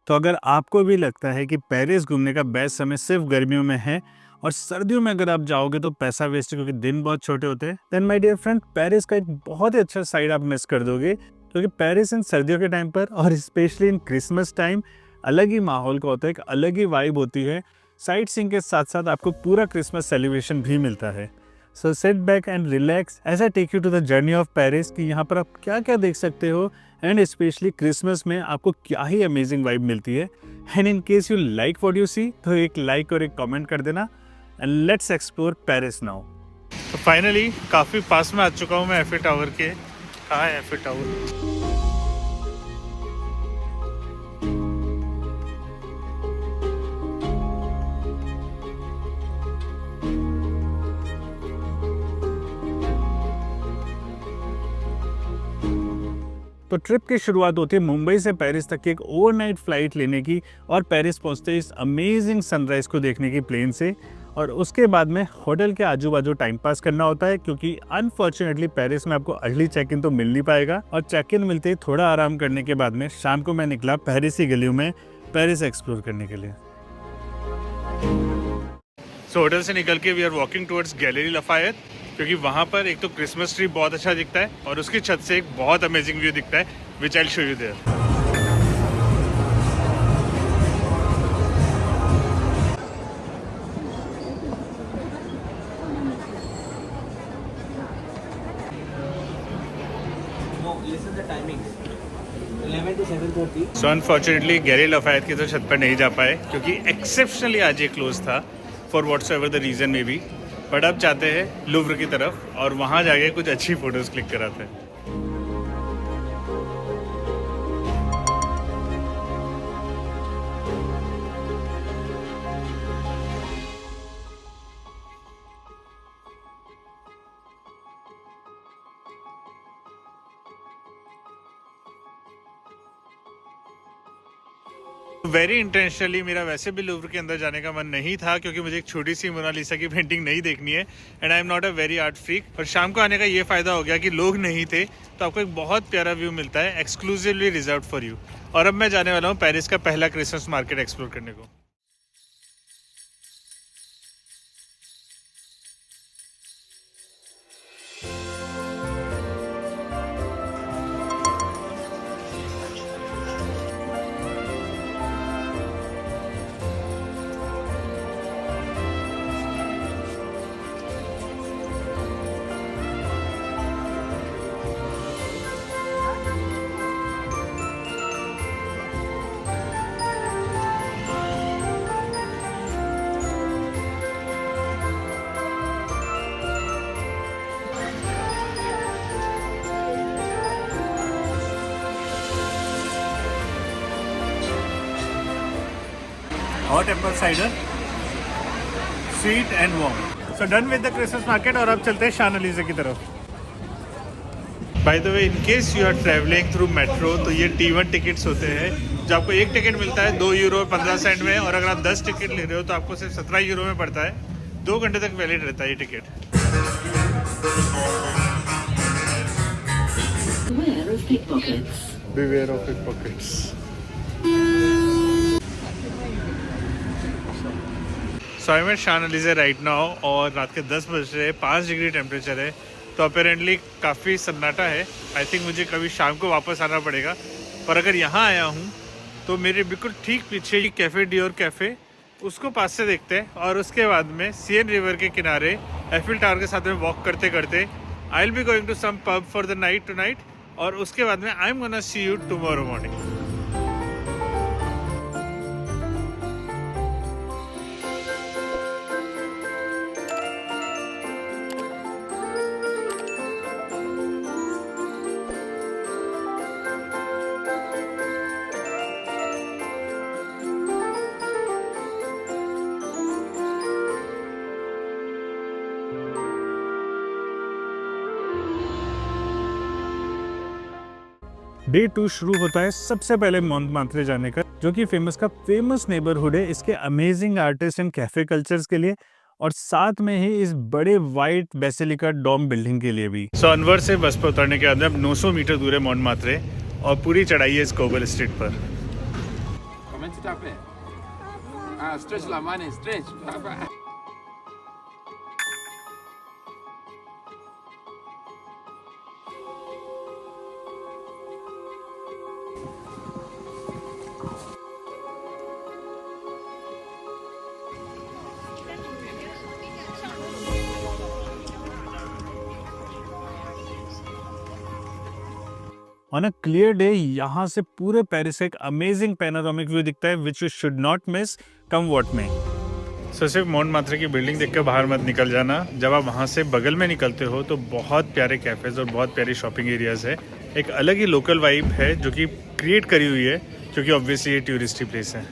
तो अगर आपको भी लगता है कि पेरिस घूमने का बेस्ट समय सिर्फ गर्मियों में है और सर्दियों में अगर आप जाओगे तो पैसा वेस्ट है क्योंकि दिन बहुत छोटे होते हैं, then my dear friend Paris का एक बहुत ही अच्छा साइड आप मिस कर दोगे, क्योंकि पेरिस इन सर्दियों के टाइम पर और स्पेशली इन क्रिसमस टाइम अलग ही माहौल का होता है, एक अलग ही वाइब होती है। साइट सीइंग के साथ साथ आपको पूरा क्रिसमस सेलिब्रेशन भी मिलता है। So sit back and relax as I take you to the journey of Paris कि यहाँ पर आप क्या क्या देख सकते हो एंड स्पेशली क्रिसमस में आपको क्या ही अमेजिंग वाइब मिलती है। And in case you like what you see तो एक लाइक और एक कमेंट कर देना and let's explore Paris now. तो फाइनली काफ़ी पास में आ चुका हूँ मैं एफिल टावर के। कहाँ है एफिल टावर? तो ट्रिप की शुरुआत होती है मुंबई से पेरिस तक की एक ओवरनाइट फ्लाइट लेने की और पेरिस पहुंचते इस अमेजिंग सनराइज को देखने की प्लेन से। और उसके बाद में होटल के आजू बाजू टाइम पास करना होता है, क्योंकि अनफॉर्चुनेटली पेरिस में आपको अर्ली चेक इन तो मिल नहीं पाएगा। और चेक इन मिलते ही थोड़ा आराम करने के बाद में शाम को मैं निकला पेरिस की गलियों में पेरिस एक्सप्लोर करने के लिए। सो होटल से निकल के we are walking towards gallery Lafayette, क्योंकि वहाँ पर एक तो क्रिसमस ट्री बहुत अच्छा दिखता है और उसकी छत से एक बहुत अमेजिंग व्यू दिखता है which I will show you there. So unfortunately gallery Lafayette की तो छत पर नहीं जा पाए क्योंकि एक्सेप्शनली आज ये क्लोज था for what's ever the reason में भी। बट अब जाते हैं लुव्र की तरफ और वहाँ जाके कुछ अच्छी फ़ोटोज़ क्लिक कराते हैं। वेरी इंटेंशनली मेरा वैसे भी लुव्र के अंदर जाने का मन नहीं था, क्योंकि मुझे एक छोटी सी मोनालिसा की पेंटिंग नहीं देखनी है and I am not a very art freak. और शाम को आने का ये फ़ायदा हो गया कि लोग नहीं थे, तो आपको एक बहुत प्यारा व्यू मिलता है एक्सक्लूसिवली रिजर्व फॉर यू। और अब मैं जाने वाला हूँ पेरिस का पहला क्रिसमस मार्केट एक्सप्लोर करने को। Hot apple cider, sweet and warm. So done with the Christmas market और अब चलते हैं शानलीजे की तरफ। By the way, in case you are travelling through metro तो ये T1 टिकट्स होते हैं, जो आपको एक टिकट मिलता है 2 यूरो 15 सेंट में, और अगर आप 10 टिकट ले रहे हो तो आपको सिर्फ 17 यूरो में पड़ता है। 2 घंटे तक वैलिड रहता है ये ticket. Beware of pickpockets. So I am at Champs Elysees right now और रात के 10 बज रहे हैं, 5 डिग्री टेम्परेचर है, तो अपेरेंटली काफ़ी सन्नाटा है। आई थिंक मुझे कभी शाम को वापस आना पड़ेगा। पर अगर यहाँ आया हूँ तो मेरे बिल्कुल ठीक पीछे ही कैफ़े डियोर कैफ़े, उसको पास से देखते हैं और उसके बाद में सीएन रिवर के किनारे एफिल टावर के साथ में वॉक करते करते I will be going to some pub for the night tonight, और उसके बाद में I am gonna see you tomorrow morning. Day 2 शुरू होता है सबसे पहले मोंटमार्ट्रे जाने का, जो कि फेमस नेबरहुड है इसके amazing artist and cafe cultures के लिए, और साथ में ही इस बड़े वाइट बेसिलिका डोम बिल्डिंग के लिए भी। सो अनवर से बस पर उतरने के बाद अब 900 मीटर दूर है मोंटमार्ट्रे और पूरी चढ़ाई है इस कोबल स्ट्रीट पर। Mete tá pé. Ah, stretch lá, mano, stretch. On a clear day यहाँ से पूरे पेरिस का एक अमेजिंग पैनोरामिक व्यू दिखता है which you should not miss come what में। सो सिर्फ मोंटमार्ट्रे की बिल्डिंग देख कर बाहर मत निकल जाना। जब आप वहाँ से बगल में निकलते हो तो बहुत प्यारे कैफ़ेज़ और बहुत प्यारी शॉपिंग एरियाज़ है। एक अलग ही लोकल वाइब है जो कि क्रिएट करी हुई है, क्योंकि ऑब्वियसली ये टूरिस्टी प्लेस है।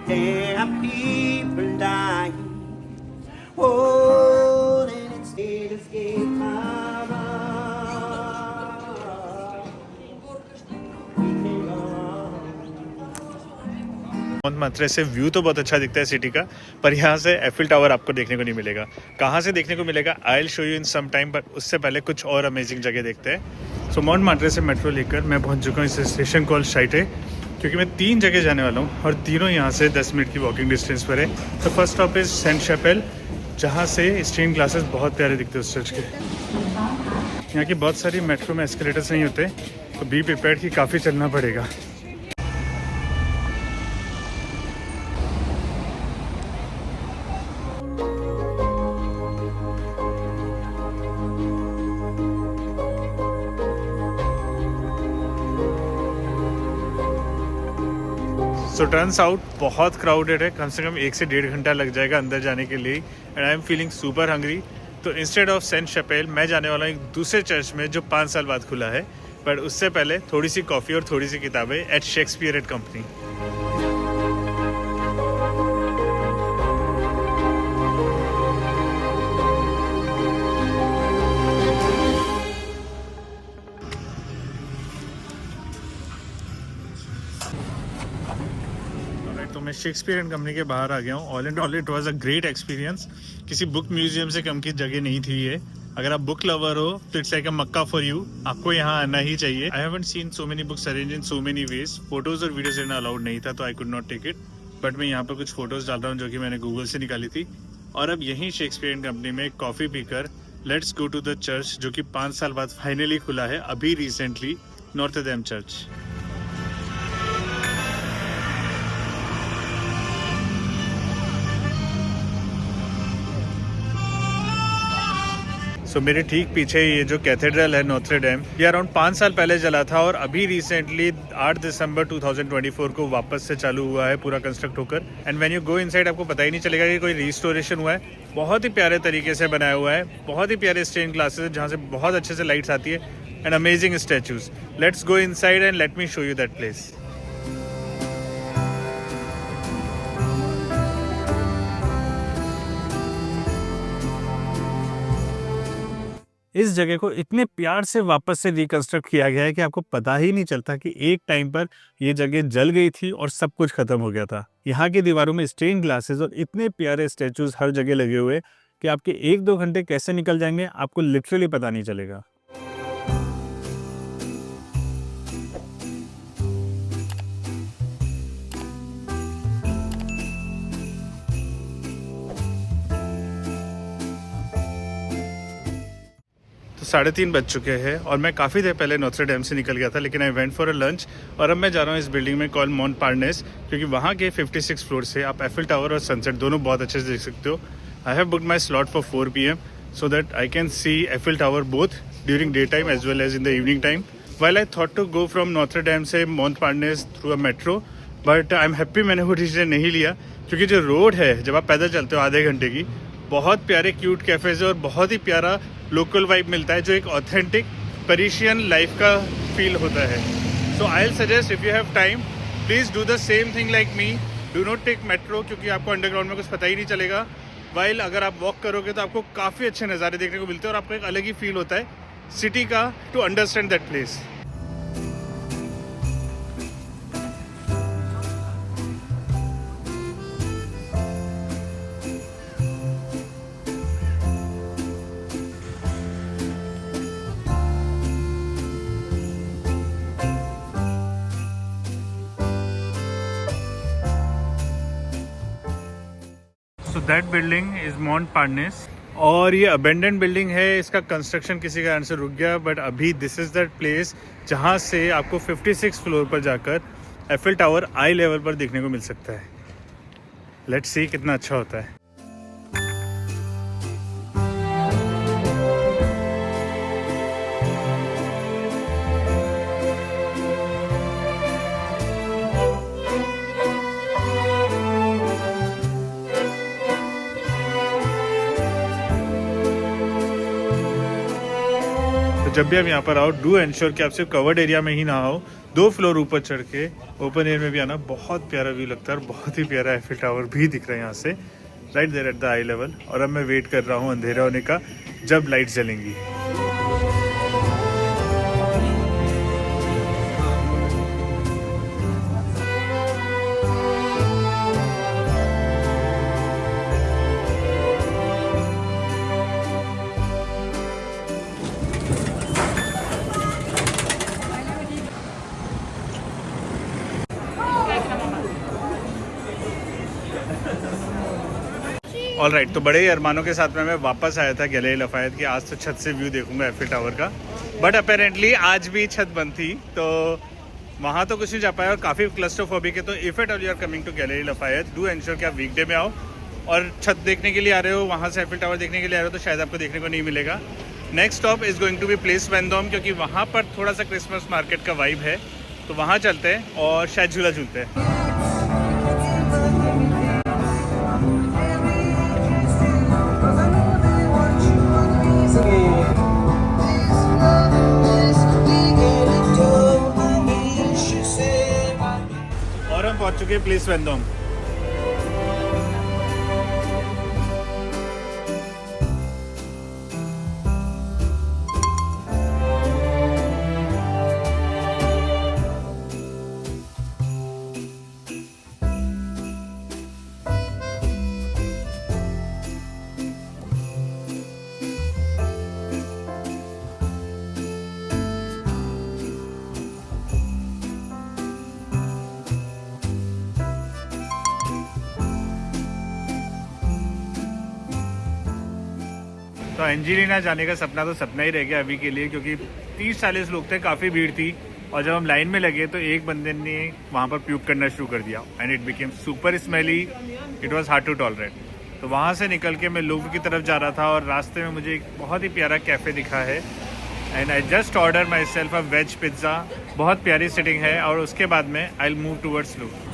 There are people dying. Oh, and it's still escape my mind. We can go on. मोंटमार्ट्रे से व्यू तो बहुत अच्छा दिखता है सिटी का, पर यहाँ से एफिल टावर आपको देखने को नहीं मिलेगा। कहाँ से देखने को मिलेगा I will show you in some time, पर उससे पहले कुछ और अमेजिंग जगह देखते हैं। सो मोंटमार्ट्रे से मेट्रो लेकर मैं पहुँच चुका हूँ इस स्टेशन कॉल शाइटे, क्योंकि मैं 3 जगह जाने वाला हूँ और तीनों यहाँ से 10 मिनट की वॉकिंग डिस्टेंस पर है। तो फर्स्ट स्टॉप इज सेंट शैपेल, जहाँ से स्टेन ग्लासेस बहुत प्यारे दिखते हैं उस चर्च के। यहाँ की बहुत सारी मेट्रो में एस्केलेटर्स नहीं होते, तो बी प्रिपेयर्ड कि काफ़ी चलना पड़ेगा। सो टर्न्स आउट बहुत क्राउडेड है, कम से कम 1 से 1.5 घंटा लग जाएगा अंदर जाने के लिए। And I am feeling super hungry. तो इंस्टेड ऑफ सेंट शैपेल मैं जाने वाला हूँ एक दूसरे चर्च में जो 5 साल बाद खुला है, पर उससे पहले थोड़ी सी कॉफ़ी और थोड़ी सी किताबें एट शेक्सपियर एंड कंपनी। तो मैं शेक्सपियर एंड कंपनी के बाहर आ गया हूँ। All and all it was a great experience. किसी बुक म्यूजियम से कम की जगह नहीं थी ये। अगर आप बुक लवर हो तो it's like a Mecca for you, आपको यहाँ आना ही चाहिए। I haven't seen so many books arrange in so many ways. Photos और वीडियोज लेना अलाउड नहीं था, तो I could not take it, but मैं यहाँ पर कुछ फोटोज डाल रहा हूँ जो कि मैंने गूगल से निकाली थी। और अब यहीं शेक्सपियर एंड कंपनी में कॉफ़ी पीकर let's go to the church, जो कि 5 साल बाद फाइनली खुला है अभी रिसेंटली, नॉर्थ डेम चर्च। सो मेरे ठीक पीछे ये जो कैथेड्रल है नोत्रे डेम, ये अराउंड 5 साल पहले जला था और अभी रिसेंटली 8 दिसंबर 2024 को वापस से चालू हुआ है पूरा कंस्ट्रक्ट होकर। And when you go inside आपको पता ही नहीं चलेगा कि कोई रिस्टोरेशन हुआ है। बहुत ही प्यारे तरीके से बनाया हुआ है, बहुत ही प्यारे स्टेन ग्लासेस जहाँ से बहुत अच्छे से लाइट्स आती है, and amazing statues. Let's go inside and let me show you that place. इस जगह को इतने प्यार से वापस से रिकंस्ट्रक्ट किया गया है कि आपको पता ही नहीं चलता कि एक टाइम पर ये जगह जल गई थी और सब कुछ खत्म हो गया था। यहाँ की दीवारों में स्टेन ग्लासेस और इतने प्यारे स्टैचूज हर जगह लगे हुए कि आपके 1-2 घंटे कैसे निकल जाएंगे आपको लिटरली पता नहीं चलेगा। तो 3:30 बज चुके हैं और मैं काफ़ी देर पहले नोत्रे डेम से निकल गया था, लेकिन I went for a lunch. और अब मैं जा रहा हूँ इस बिल्डिंग में कॉल मोंटपार्नेस, क्योंकि वहाँ के 56 फ्लोर से आप एफिल टावर और सनसेट दोनों बहुत अच्छे से देख सकते हो। I have booked my slot for 4 PM so that I can see Eiffel Tower both during daytime as well as in the evening time. While I thought to go from Notre Dame से Montparnasse through a metro, but I'm happy मैंने वो decision नहीं लिया, क्योंकि जो road है जब आप पैदल चलते हो आधे घंटे की, बहुत प्यारे क्यूट कैफ़ेज़ और बहुत ही प्यारा लोकल वाइब मिलता है जो एक ऑथेंटिक पेरिशियन लाइफ का फील होता है। So I will suggest if you have time please do the same thing like me, do not take metro, क्योंकि आपको अंडरग्राउंड में कुछ पता ही नहीं चलेगा। वाइल अगर आप वॉक करोगे तो आपको काफ़ी अच्छे नज़ारे देखने को मिलते हैं और आपको एक अलग ही फील होता है सिटी का to understand that place. So that building is Mont Parnasse और ये अबेंडेंट बिल्डिंग है. इसका कंस्ट्रक्शन किसी कारण से रुक गया, बट अभी दिस इज़ दैट प्लेस जहाँ से आपको 56 फ्लोर पर जाकर एफिल टावर आई लेवल पर देखने को मिल सकता है. लेट्स सी कितना अच्छा होता है. जब भी आप यहाँ पर आओ, डू एंश्योर कि आप सिर्फ कवर्ड एरिया में ही ना आओ. 2 फ्लोर ऊपर चढ़ के ओपन एयर में भी आना. बहुत प्यारा व्यू लगता है और बहुत ही प्यारा एफिल टावर भी दिख रहा है यहाँ से, right there at the eye level. और अब मैं वेट कर रहा हूँ अंधेरा होने का, जब लाइट जलेंगी. ऑल राइट, तो बड़े ही अरमानों के साथ में मैं वापस आया था गैलरी लफायत की. आज तो छत से व्यू देखूंगा एफिल टावर का, बट अपेरेंटली आज भी छत बंद थी, तो वहाँ तो कुछ नहीं जा पाया और काफ़ी क्लस्ट्रोफोबिक है. तो if at all you are coming to gallery Lafayette, do ensure कि आप वीकडे में आओ. और छत देखने के लिए आ रहे हो, वहाँ से एफिल टावर देखने के लिए आ रहे हो, तो शायद आपको देखने को नहीं मिलेगा. Next stop is going to be Place Vendome, क्योंकि वहाँ पर थोड़ा सा क्रिसमस मार्केट का वाइब है, तो वहाँ चलते हैं और शायद झूला झूलते हैं. और हम पहुंच चुके हैं प्लेस वेंडोम. तो एंजेलिना जाने का सपना तो सपना ही रह गया अभी के लिए, क्योंकि 30-40 लोग थे, काफ़ी भीड़ थी. और जब हम लाइन में लगे तो एक बंदे ने वहाँ पर प्यूक करना शुरू कर दिया and it became super smelly. It was hard to tolerate. तो वहाँ से निकल के मैं लूव्र की तरफ जा रहा था और रास्ते में मुझे एक बहुत ही प्यारा कैफ़े दिखा है and I just order myself a veg pizza. बहुत प्यारी सिटिंग है और उसके बाद में I will move towards Louvre.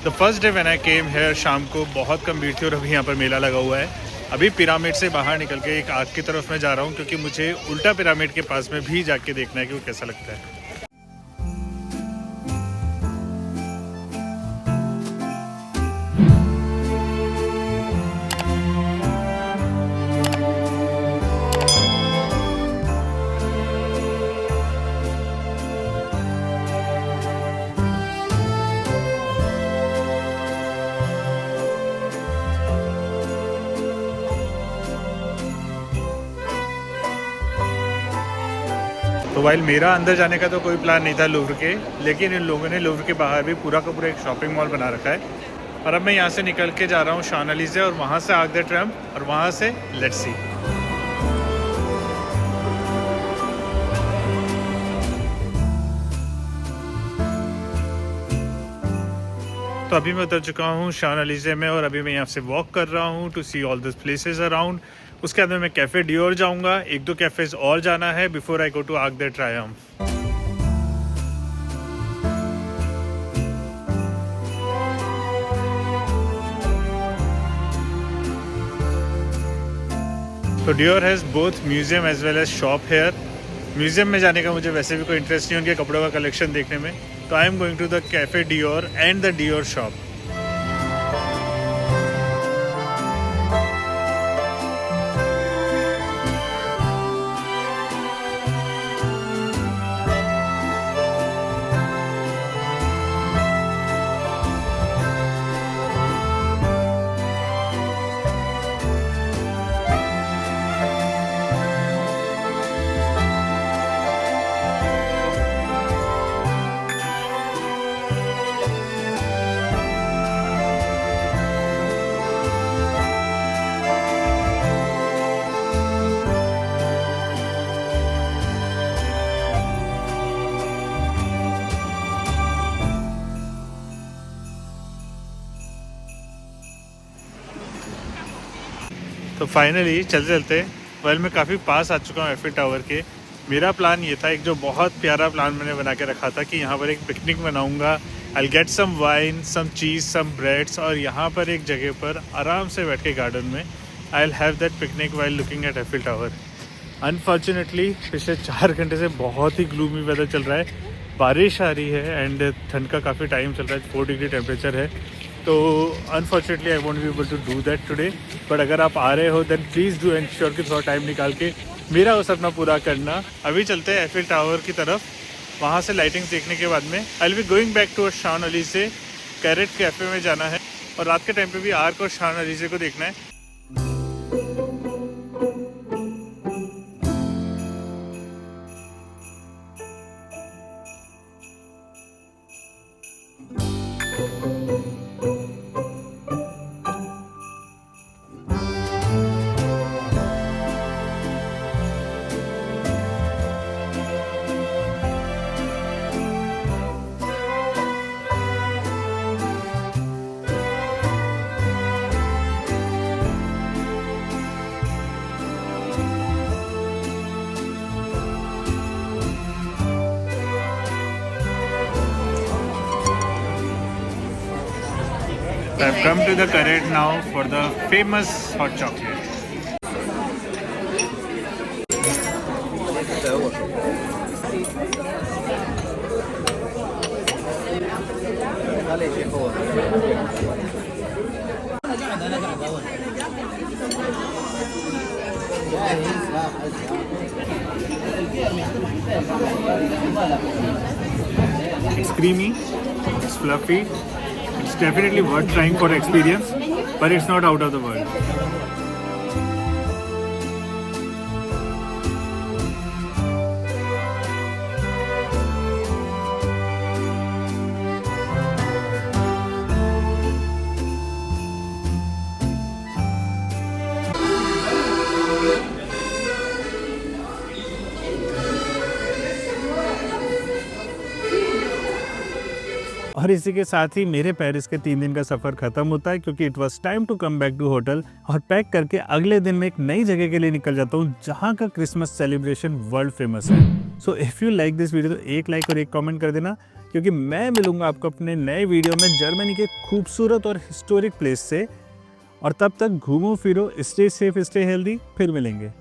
The first day when I came here, शाम को बहुत कम भीड़ थी और अभी यहाँ पर मेला लगा हुआ है. अभी पिरामिड से बाहर निकल के एक आग की तरफ मैं जा रहा हूँ, क्योंकि मुझे उल्टा पिरामिड के पास में भी जाके देखना है कि वो कैसा लगता है. तो वाइल मेरा अंदर जाने का तो कोई प्लान नहीं था लूव्र के, लेकिन इन लोगों ने लूव्र के बाहर भी पूरा का पूरा एक शॉपिंग मॉल बना रखा है. और अब मैं यहाँ से निकल के जा रहा हूँ शान-एलिज़े और वहाँ से आर्क द ट्रियम्फ और वहाँ से लेट्स सी. तो अभी मैं उतर चुका हूँ शान-एलिज़े में और अभी मैं यहाँ से वॉक कर रहा हूँ to see all this places around. उसके बाद में मैं कैफ़े डियोर जाऊँगा. 1-2 कैफ़ेज़ और जाना है before I go to Arc de Triomphe. तो Dior has both museum as well as shop here. Museum में जाने का मुझे वैसे भी कोई इंटरेस्ट नहीं उनके कपड़ों का कलेक्शन देखने में, तो I am going to the cafe Dior and the Dior shop. तो फाइनली चलते चलते वेल मैं काफ़ी पास आ चुका हूँ एफिल टावर के। मेरा प्लान ये था, एक जो बहुत प्यारा प्लान मैंने बना के रखा था कि यहाँ पर एक पिकनिक मनाऊँगा। I get some wine, some cheese, some breads, और यहाँ पर एक जगह पर आराम से बैठ के गार्डन में I will have that picnic while looking at Eiffel tower. Unfortunately पिछले 4 घंटे से बहुत ही ग्लूमी वेदर चल रहा है, बारिश आ रही है एंड ठंड का काफ़ी टाइम चल रहा है, 4 डिग्री टेम्परेचर है। तो unfortunately I won't be able to do that today, but अगर आप आ रहे हो देन प्लीज़ डू एंश्योर कि थोड़ा टाइम निकाल के मेरा वो सपना पूरा करना। अभी चलते हैं एफिल टावर की तरफ, वहाँ से लाइटिंग्स देखने के बाद में I will be going back to Champs Elysees. Carette cafe में जाना है और रात के टाइम पे भी आर्क और शान-एलिज़े को देखना है। I've come to the Carrot now for the famous hot chocolate. It's creamy, it's fluffy. It's definitely worth trying for experience, but it's not out of the world. और इसी के साथ ही मेरे पेरिस के 3 दिन का सफ़र ख़त्म होता है, क्योंकि it was time to come back to hotel और पैक करके अगले दिन मैं एक नई जगह के लिए निकल जाता हूँ जहाँ का क्रिसमस सेलिब्रेशन वर्ल्ड फेमस है। So if you like this video तो एक लाइक और एक कमेंट कर देना, क्योंकि मैं मिलूंगा आपको अपने नए वीडियो में जर्मनी के खूबसूरत और हिस्टोरिक प्लेस से। और तब तक घूमो फिरो, स्टे सेफ, स्टे हेल्दी, फिर मिलेंगे।